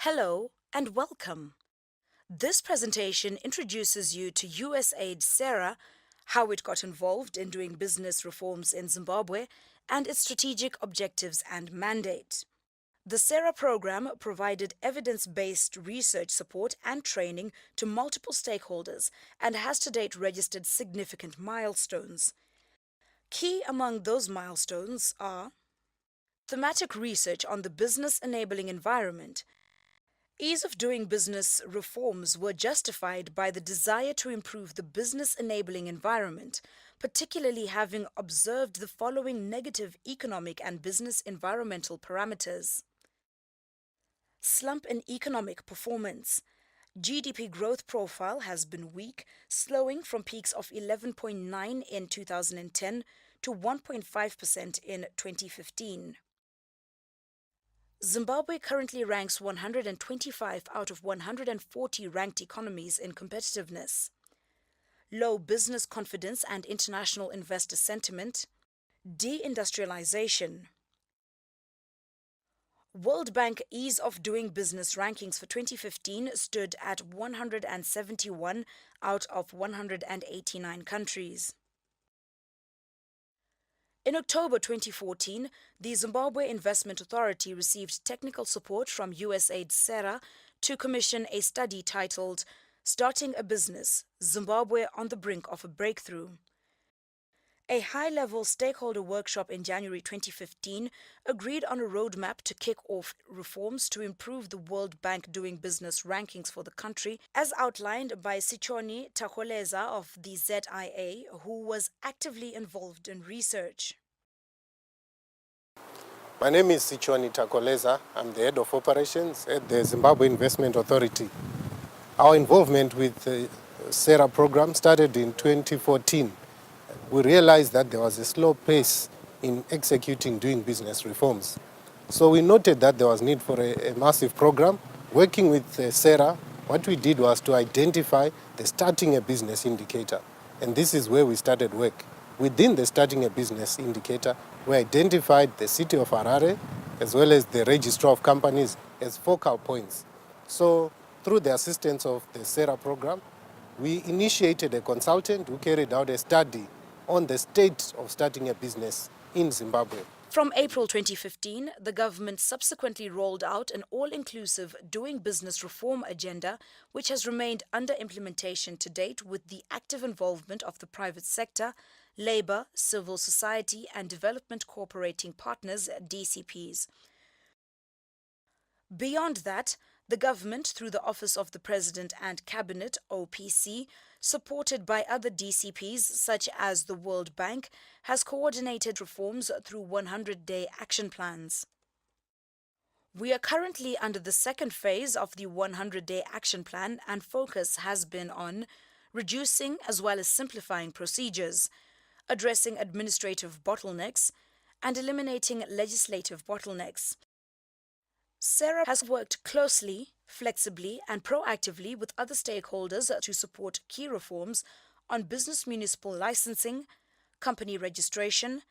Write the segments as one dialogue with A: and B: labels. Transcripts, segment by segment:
A: Hello and welcome. This presentation introduces you to USAID SERA, how it got involved in doing business reforms in Zimbabwe, and its strategic objectives and mandate. The SERA program provided evidence-based research support and training to multiple stakeholders and has to date registered significant milestones. Key among those milestones are thematic research on the business enabling environment. Ease of doing business reforms were justified by the desire to improve the business enabling environment, particularly having observed the following negative economic and business environmental parameters. Slump in economic performance. GDP growth profile has been weak, slowing from peaks of 11.9 in 2010 to 1.5% in 2015. Zimbabwe currently ranks 125 out of 140 ranked economies in competitiveness. Low business confidence and international investor sentiment. Deindustrialization. World Bank Ease of Doing Business rankings for 2015 stood at 171 out of 189 countries. In October 2014, the Zimbabwe Investment Authority received technical support from USAID SERA to commission a study titled Starting a Business, Zimbabwe on the Brink of a Breakthrough. A high-level stakeholder workshop in January 2015 agreed on a roadmap to kick off reforms to improve the World Bank Doing Business rankings for the country, as outlined by Sichoni Takholeza of the ZIA, who was actively involved in research.
B: My name is Sichoni Takholeza. I'm the head of operations at the Zimbabwe Investment Authority. Our involvement with the SERA program started in 2014. We realized that there was a slow pace in executing doing business reforms. So we noted that there was need for a massive program. Working with SERA, what we did was to identify the starting a business indicator. And this is where we started work. Within the starting a business indicator, we identified the city of Harare as well as the Registrar of Companies as focal points. So through the assistance of the SERA program, we initiated a consultant who carried out a study on the state of starting a business in Zimbabwe.
A: From April 2015, the government subsequently rolled out an all-inclusive doing business reform agenda, which has remained under implementation to date with the active involvement of the private sector, labor, civil society and development cooperating partners, DCPs. Beyond that, the government, through the Office of the President and Cabinet, OPC, supported by other DCPs such as the World Bank, has coordinated reforms through 100-day action plans. We are currently under the second phase of the 100-day action plan, and focus has been on reducing as well as simplifying procedures, addressing administrative bottlenecks, and eliminating legislative bottlenecks. SERA has worked closely, flexibly, and proactively with other stakeholders to support key reforms on business municipal licensing, company registration,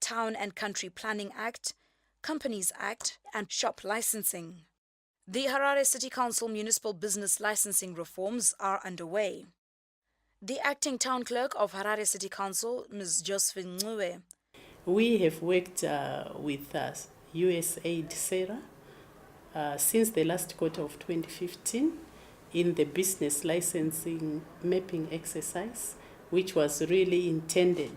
A: Town and Country Planning Act, Companies Act, and shop licensing. The Harare City Council municipal business licensing reforms are underway. The acting town clerk of Harare City Council, Ms. Josephine Ncube.
C: We have worked with USAID SERA since the last quarter of 2015 in the business licensing mapping exercise, which was really intended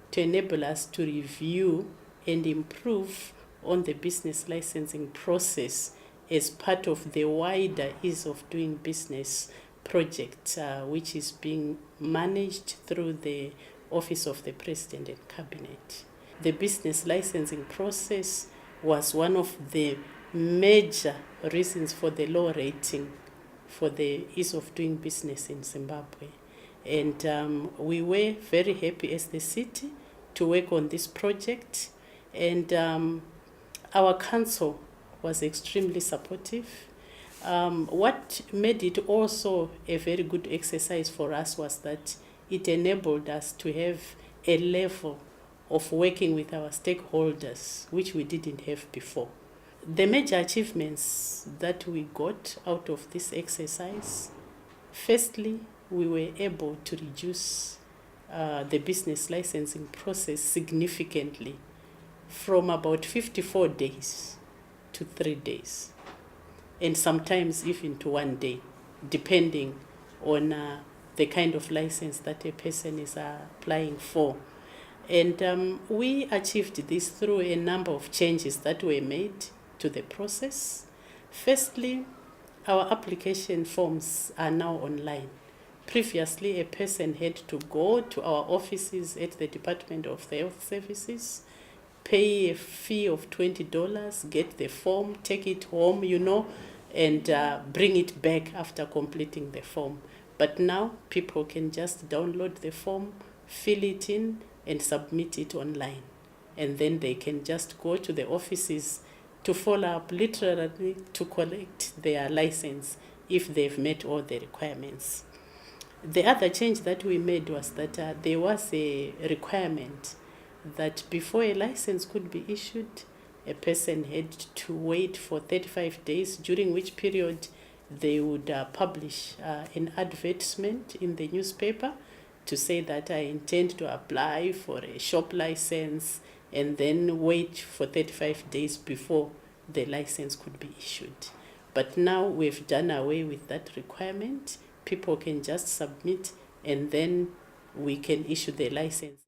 C: to enable us to review and improve on the business licensing process as part of the wider Ease of Doing Business project, which is being managed through the Office of the President and Cabinet. The business licensing process was one of the major reasons for the low rating for the ease of doing business in Zimbabwe. And we were very happy as the city to work on this project. And our council was extremely supportive. What made it also a very good exercise for us was that it enabled us to have a level of working with our stakeholders, which we didn't have before. The major achievements that we got out of this exercise, firstly, we were able to reduce the business licensing process significantly from about 54 days to 3 days, and sometimes even to 1 day, depending on the kind of license that a person is applying for. And we achieved this through a number of changes that were made to the process. Firstly, our application forms are now online. Previously, a person had to go to our offices at the Department of Health Services, pay a fee of $20, get the form, take it home, and bring it back after completing the form. But now people can just download the form, fill it in, and submit it online. And then they can just go to the offices to follow up, literally to collect their license if they've met all the requirements. The other change that we made was that there was a requirement that before a license could be issued, a person had to wait for 35 days, during which period they would publish an advertisement in the newspaper to say that I intend to apply for a shop license, and then wait for 35 days before the license could be issued. But now we've done away with that requirement. People can just submit, and then we can issue the license.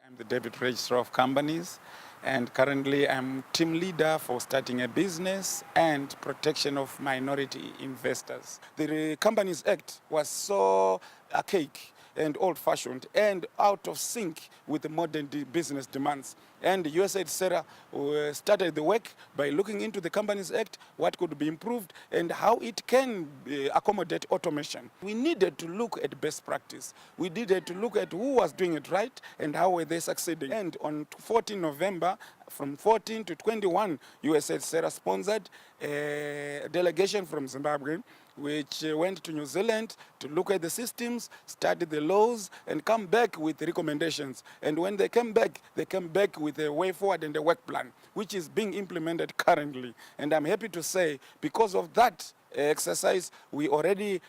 D: I'm the Deputy Registrar of Companies, and currently I'm team leader for starting a business and protection of minority investors. The Companies Act was so archaic and old-fashioned and out of sync with the modern business demands. And the USAID SERA started the work by looking into the Companies Act, what could be improved, and how it can accommodate automation. We needed to look at best practice. We needed to look at who was doing it right and how were they succeeding. And on 14 November, from 14 to 21, USAID SERA sponsored a delegation from Zimbabwe, which went to New Zealand to look at the systems, study the laws, and come back with recommendations. And when they came back with a way forward and a work plan, which is being implemented currently. And I'm happy to say, because of that exercise, we already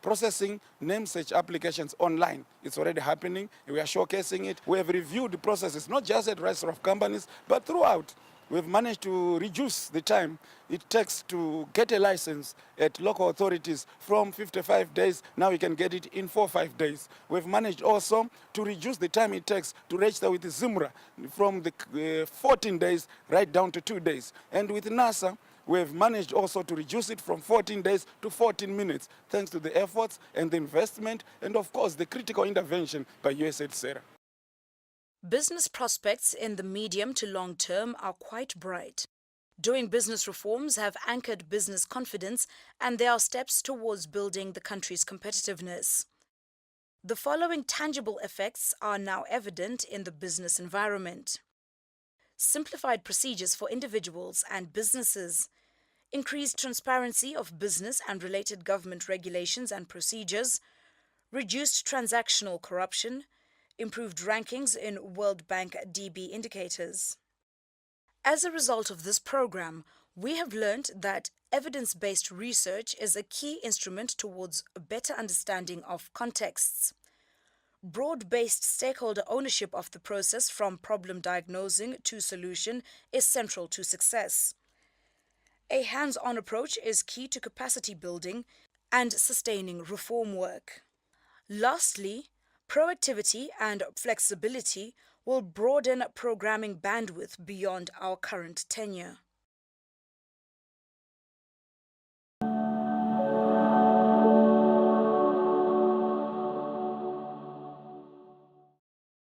D: processing name search applications online. It's already happening. We are showcasing it. We have reviewed the processes, not just at Registrar of Companies, but throughout. We've managed to reduce the time it takes to get a license at local authorities from 55 days. Now you can get it in 4 or 5 days. We've managed also to reduce the time it takes to register with the ZIMRA from the 14 days right down to 2 days. And with NASA, we've managed also to reduce it from 14 days to 14 minutes, thanks to the efforts and the investment and, of course, the critical intervention by USAID SERA.
A: Business prospects in the medium to long term are quite bright. Doing business reforms have anchored business confidence, and there are steps towards building the country's competitiveness. The following tangible effects are now evident in the business environment: simplified procedures for individuals and businesses, increased transparency of business and related government regulations and procedures, reduced transactional corruption, improved rankings in World Bank DB indicators. As a result of this program, we have learned that evidence-based research is a key instrument towards a better understanding of contexts. Broad-based stakeholder ownership of the process from problem diagnosing to solution is central to success. A hands-on approach is key to capacity building and sustaining reform work. Lastly, proactivity and flexibility will broaden programming bandwidth beyond our current tenure.